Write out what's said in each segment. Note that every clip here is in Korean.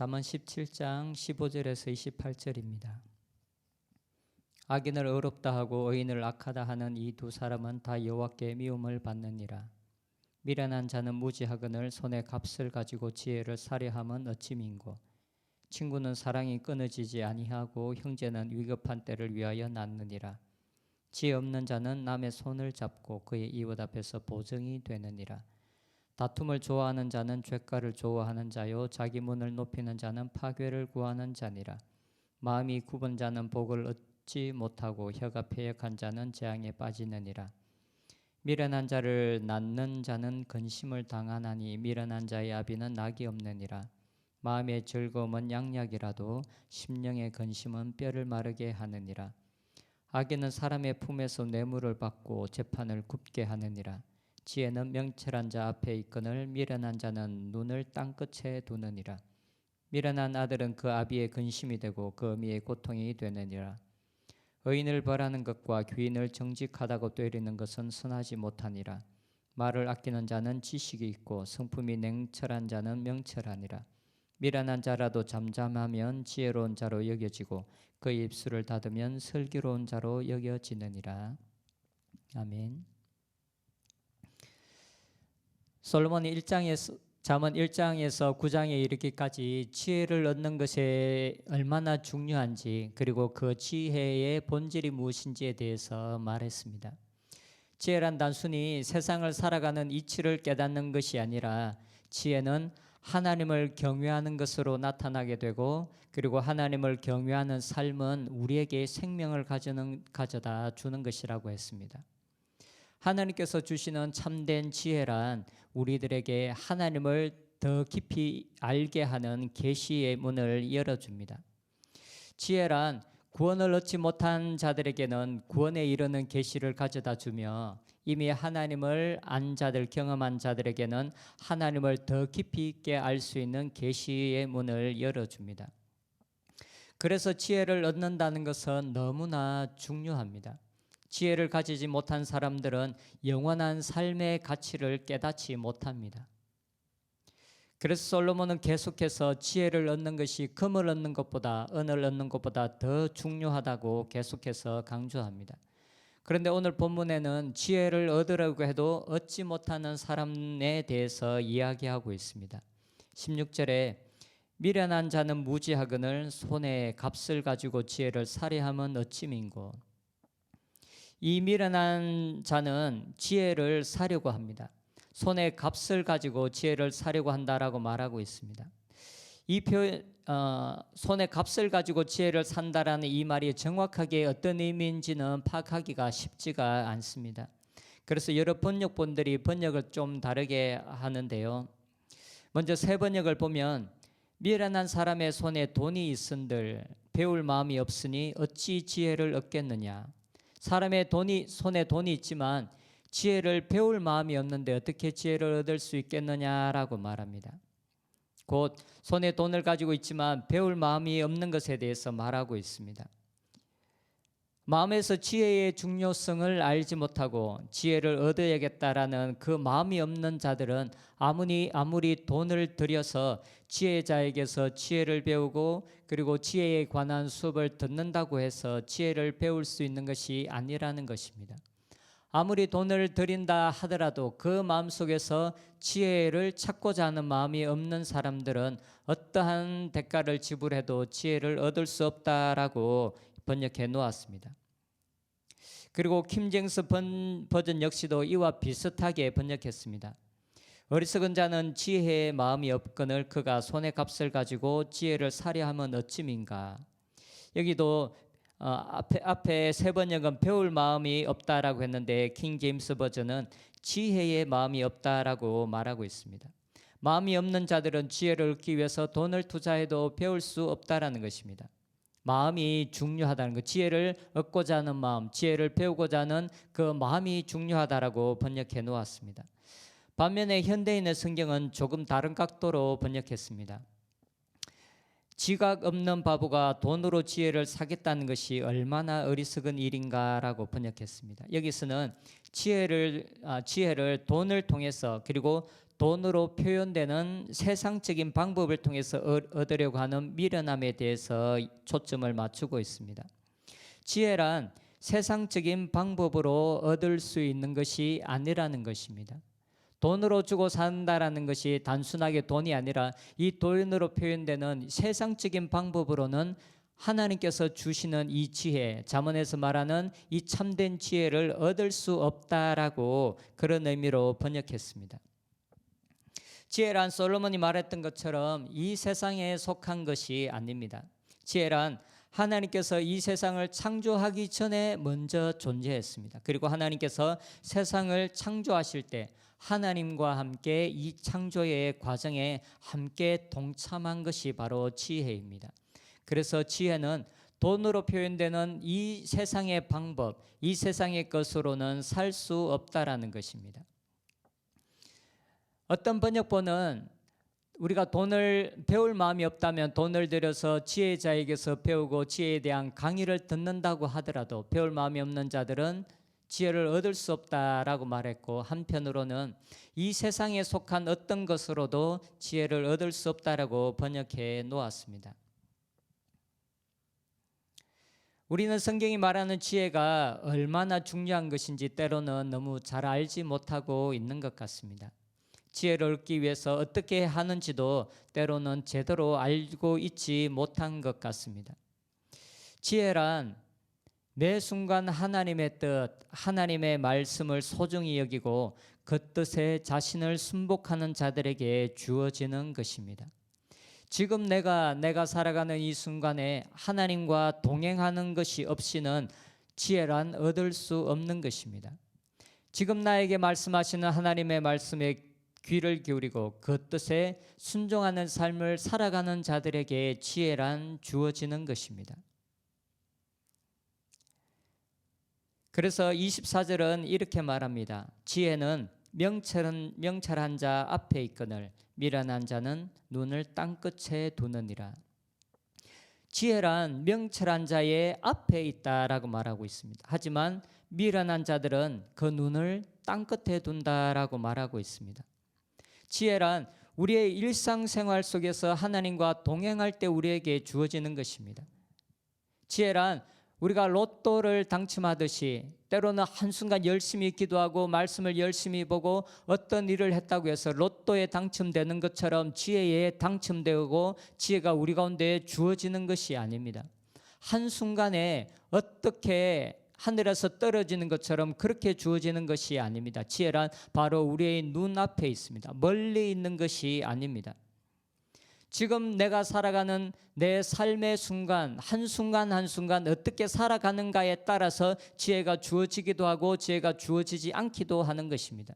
잠언 17장 15절에서 28절입니다. 악인을 의롭다 하고 의인을 악하다 하는 이 두 사람은 다 여호와께 미움을 받느니라. 미련한 자는 무지하거늘 손에 값을 가지고 지혜를 살해함은 어찌 민고. 친구는 사랑이 끊어지지 아니하고 형제는 위급한 때를 위하여 낳느니라. 지혜 없는 자는 남의 손을 잡고 그의 이웃 앞에서 보증이 되느니라. 다툼을 좋아하는 자는 죄가를 좋아하는 자요 자기 문을 높이는 자는 파괴를 구하는 자니라. 마음이 굽은 자는 복을 얻지 못하고 혀가 패역한 자는 재앙에 빠지느니라. 미련한 자를 낳는 자는 근심을 당하나니 미련한 자의 아비는 낙이 없느니라. 마음의 즐거움은 양약이라도 심령의 근심은 뼈를 마르게 하느니라. 악인은 사람의 품에서 뇌물을 받고 재판을 굽게 하느니라. 지혜는 명철한 자 앞에 있거늘 미련한 자는 눈을 땅끝에 두느니라. 미련한 아들은 그 아비의 근심이 되고 그 어미의 고통이 되느니라. 의인을 벌하는 것과 귀인을 정직하다고 되리는 것은 선하지 못하니라. 말을 아끼는 자는 지식이 있고 성품이 냉철한 자는 명철하니라. 미련한 자라도 잠잠하면 지혜로운 자로 여겨지고 그의 입술을 닫으면 슬기로운 자로 여겨지느니라. 아멘. 솔로몬이 잠언 1장에서 9장에 이르기까지 지혜를 얻는 것이 얼마나 중요한지 그리고 그 지혜의 본질이 무엇인지에 대해서 말했습니다. 지혜란 단순히 세상을 살아가는 이치를 깨닫는 것이 아니라 지혜는 하나님을 경외하는 것으로 나타나게 되고 그리고 하나님을 경외하는 삶은 우리에게 생명을 가져다 주는 것이라고 했습니다. 하나님께서 주시는 참된 지혜란 우리들에게 하나님을 더 깊이 알게 하는 계시의 문을 열어줍니다. 지혜란 구원을 얻지 못한 자들에게는 구원에 이르는 계시를 가져다 주며 이미 하나님을 안 자들, 경험한 자들에게는 하나님을 더 깊이 있게 알 수 있는 계시의 문을 열어줍니다. 그래서 지혜를 얻는다는 것은 너무나 중요합니다. 지혜를 가지지 못한 사람들은 영원한 삶의 가치를 깨닫지 못합니다. 그래서 솔로몬은 계속해서 지혜를 얻는 것이 금을 얻는 것보다 은을 얻는 것보다 더 중요하다고 계속해서 강조합니다. 그런데 오늘 본문에는 지혜를 얻으려고 해도 얻지 못하는 사람에 대해서 이야기하고 있습니다. 16절에 미련한 자는 무지하거늘 손에 값을 가지고 지혜를 살해하면 어찌 민고. 이 미련한 자는 지혜를 사려고 합니다. 손에 값을 가지고 지혜를 사려고 한다라고 말하고 있습니다. 이 표현, 손에 값을 가지고 지혜를 산다라는 이 말이 정확하게 어떤 의미인지는 파악하기가 쉽지가 않습니다. 그래서 여러 번역본들이 번역을 좀 다르게 하는데요. 먼저 새 번역을 보면 미련한 사람의 손에 돈이 있은들 배울 마음이 없으니 어찌 지혜를 얻겠느냐. 사람의 손에 돈이 있지만 지혜를 배울 마음이 없는데 어떻게 지혜를 얻을 수 있겠느냐라고 말합니다. 곧 손에 돈을 가지고 있지만 배울 마음이 없는 것에 대해서 말하고 있습니다. 마음에서 지혜의 중요성을 알지 못하고 지혜를 얻어야겠다라는 그 마음이 없는 자들은 아무리 돈을 들여서 지혜자에게서 지혜를 배우고 그리고 지혜에 관한 수업을 듣는다고 해서 지혜를 배울 수 있는 것이 아니라는 것입니다. 아무리 돈을 들인다 하더라도 그 마음속에서 지혜를 찾고자 하는 마음이 없는 사람들은 어떠한 대가를 지불해도 지혜를 얻을 수 없다라고 번역해 놓았습니다. 그리고 킹제임스 버전 역시도 이와 비슷하게 번역했습니다. 어리석은 자는 지혜의 마음이 없거늘 그가 손에 값을 가지고 지혜를 살해하면 어찌민가. 여기도 앞에 세 번역은 배울 마음이 없다라고 했는데 킹제임스 버전은 지혜의 마음이 없다라고 말하고 있습니다. 마음이 없는 자들은 지혜를 얻기 위해서 돈을 투자해도 배울 수 없다라는 것입니다. 마음이 중요하다는 것, 지혜를 얻고자 하는 마음, 지혜를 배우고자 하는 그 마음이 중요하다라고 번역해 놓았습니다. 반면에 현대인의 성경은 조금 다른 각도로 번역했습니다. 지각 없는 바보가 돈으로 지혜를 사겠다는 것이 얼마나 어리석은 일인가라고 번역했습니다. 여기서는 지혜를 돈을 통해서 그리고 돈으로 표현되는 세상적인 방법을 통해서 얻으려고 하는 미련함에 대해서 초점을 맞추고 있습니다. 지혜란 세상적인 방법으로 얻을 수 있는 것이 아니라는 것입니다. 돈으로 주고 산다라는 것이 단순하게 돈이 아니라 이 돈으로 표현되는 세상적인 방법으로는 하나님께서 주시는 이 지혜, 잠언에서 말하는 이 참된 지혜를 얻을 수 없다라고 그런 의미로 번역했습니다. 지혜란 솔로몬이 말했던 것처럼 이 세상에 속한 것이 아닙니다. 지혜란 하나님께서 이 세상을 창조하기 전에 먼저 존재했습니다. 그리고 하나님께서 세상을 창조하실 때 하나님과 함께 이 창조의 과정에 함께 동참한 것이 바로 지혜입니다. 그래서 지혜는 돈으로 표현되는 이 세상의 방법, 이 세상의 것으로는 살 수 없다라는 것입니다. 어떤 번역본은 우리가 돈을 배울 마음이 없다면 돈을 들여서 지혜자에게서 배우고 지혜에 대한 강의를 듣는다고 하더라도 배울 마음이 없는 자들은 지혜를 얻을 수 없다라고 말했고, 한편으로는 이 세상에 속한 어떤 것으로도 지혜를 얻을 수 없다라고 번역해 놓았습니다. 우리는 성경이 말하는 지혜가 얼마나 중요한 것인지 때로는 너무 잘 알지 못하고 있는 것 같습니다. 지혜를 얻기 위해서 어떻게 하는지도 때로는 제대로 알고 있지 못한 것 같습니다. 지혜란 매 순간 하나님의 뜻, 하나님의 말씀을 소중히 여기고 그 뜻에 자신을 순복하는 자들에게 주어지는 것입니다. 지금 내가 살아가는 이 순간에 하나님과 동행하는 것이 없이는 지혜란 얻을 수 없는 것입니다. 지금 나에게 말씀하시는 하나님의 말씀에 귀를 기울이고 그 뜻에 순종하는 삶을 살아가는 자들에게 지혜란 주어지는 것입니다. 그래서 24절은 이렇게 말합니다. 지혜는 명철한 자 앞에 있거늘 미련한 자는 눈을 땅끝에 두느니라. 지혜란 명철한 자의 앞에 있다라고 말하고 있습니다. 하지만 미련한 자들은 그 눈을 땅끝에 둔다라고 말하고 있습니다. 지혜란 우리의 일상생활 속에서 하나님과 동행할 때 우리에게 주어지는 것입니다. 지혜란 우리가 로또를 당첨하듯이 때로는 한순간 열심히 기도하고 말씀을 열심히 보고 어떤 일을 했다고 해서 로또에 당첨되는 것처럼 지혜에 당첨되고 지혜가 우리 가운데 주어지는 것이 아닙니다. 한순간에 어떻게 하늘에서 떨어지는 것처럼 그렇게 주어지는 것이 아닙니다. 지혜란 바로 우리의 눈앞에 있습니다. 멀리 있는 것이 아닙니다. 지금 내가 살아가는 내 삶의 순간 한순간 어떻게 살아가는가에 따라서 지혜가 주어지기도 하고 지혜가 주어지지 않기도 하는 것입니다.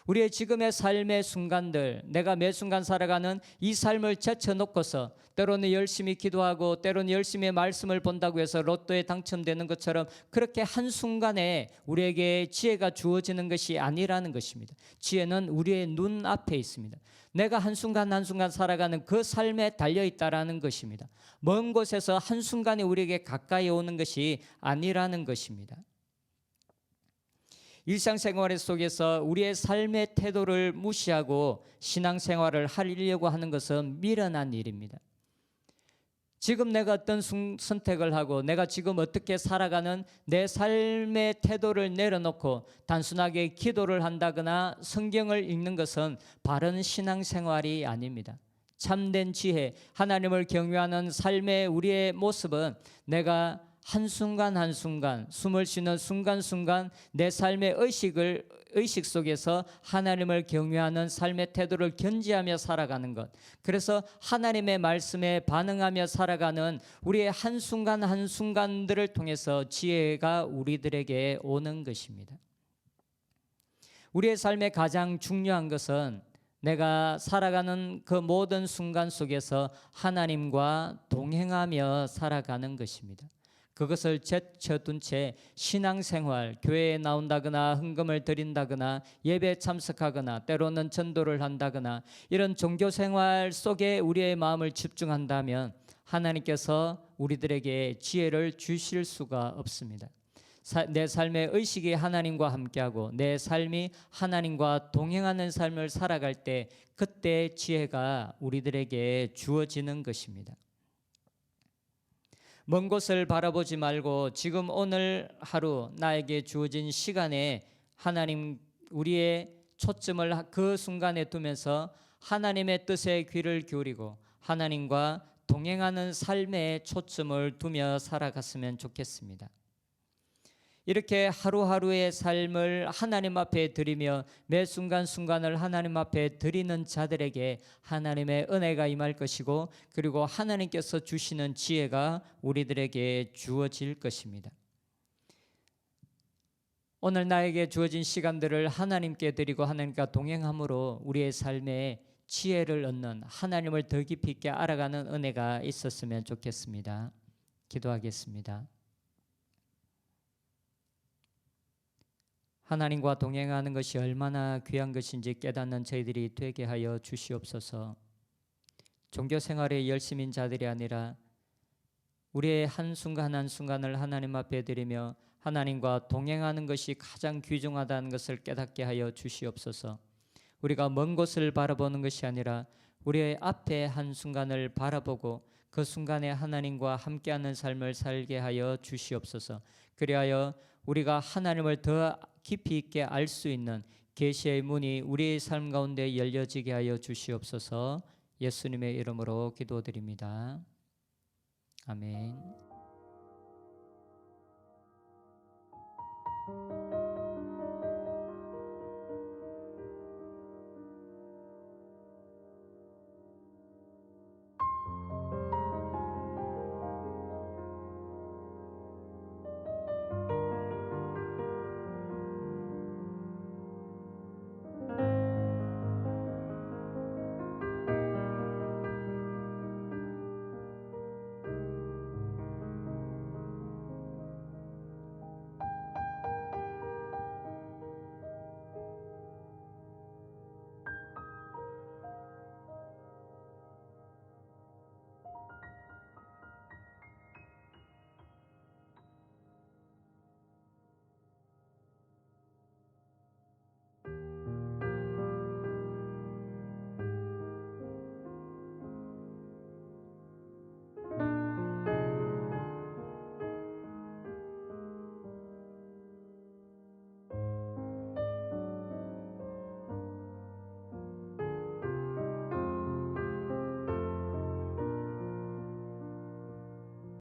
우리의 지금의 삶의 순간들, 내가 매 순간 살아가는 이 삶을 제쳐놓고서 때로는 열심히 기도하고 때로는 열심히 말씀을 본다고 해서 로또에 당첨되는 것처럼 그렇게 한순간에 우리에게 지혜가 주어지는 것이 아니라는 것입니다. 지혜는 우리의 눈앞에 있습니다. 내가 한순간 살아가는 그 삶에 달려있다라는 것입니다. 먼 곳에서 한순간에 우리에게 가까이 오는 것이 아니라는 것입니다. 일상생활 속에서 우리의 삶의 태도를 무시하고 신앙생활을 하려고 하는 것은 미련한 일입니다. 지금 내가 어떤 선택을 하고 내가 지금 어떻게 살아가는 내 삶의 태도를 내려놓고 단순하게 기도를 한다거나 성경을 읽는 것은 바른 신앙생활이 아닙니다. 참된 지혜, 하나님을 경외하는 삶의 우리의 모습은 내가 한순간 숨을 쉬는 순간순간 내 삶의 의식 속에서 하나님을 경외하는 삶의 태도를 견지하며 살아가는 것. 그래서 하나님의 말씀에 반응하며 살아가는 우리의 한순간들을 통해서 지혜가 우리들에게 오는 것입니다. 우리의 삶의 가장 중요한 것은 내가 살아가는 그 모든 순간 속에서 하나님과 동행하며 살아가는 것입니다. 그것을 제쳐둔 채 신앙생활, 교회에 나온다거나 헌금을 드린다거나 예배에 참석하거나 때로는 전도를 한다거나 이런 종교생활 속에 우리의 마음을 집중한다면 하나님께서 우리들에게 지혜를 주실 수가 없습니다. 내 삶의 의식이 하나님과 함께하고 내 삶이 하나님과 동행하는 삶을 살아갈 때 그때 지혜가 우리들에게 주어지는 것입니다. 먼 곳을 바라보지 말고 지금 오늘 하루 나에게 주어진 시간에 하나님 우리의 초점을 그 순간에 두면서 하나님의 뜻에 귀를 기울이고 하나님과 동행하는 삶에 초점을 두며 살아갔으면 좋겠습니다. 이렇게 하루하루의 삶을 하나님 앞에 드리며 매 순간순간을 하나님 앞에 드리는 자들에게 하나님의 은혜가 임할 것이고 그리고 하나님께서 주시는 지혜가 우리들에게 주어질 것입니다. 오늘 나에게 주어진 시간들을 하나님께 드리고 하나님과 동행함으로 우리의 삶에 지혜를 얻는 하나님을 더 깊이 있게 알아가는 은혜가 있었으면 좋겠습니다. 기도하겠습니다. 하나님과 동행하는 것이 얼마나 귀한 것인지 깨닫는 저희들이 되게 하여 주시옵소서. 종교생활에 열심인 자들이 아니라 우리의 한순간 한순간을 하나님 앞에 드리며 하나님과 동행하는 것이 가장 귀중하다는 것을 깨닫게 하여 주시옵소서. 우리가 먼 곳을 바라보는 것이 아니라 우리의 앞에 한순간을 바라보고 그 순간에 하나님과 함께하는 삶을 살게 하여 주시옵소서. 그리하여 우리가 하나님을 더 깊이 있게 알 수 있는 계시의 문이 우리의 삶 가운데 열려지게 하여 주시옵소서. 예수님의 이름으로 기도드립니다. 아멘.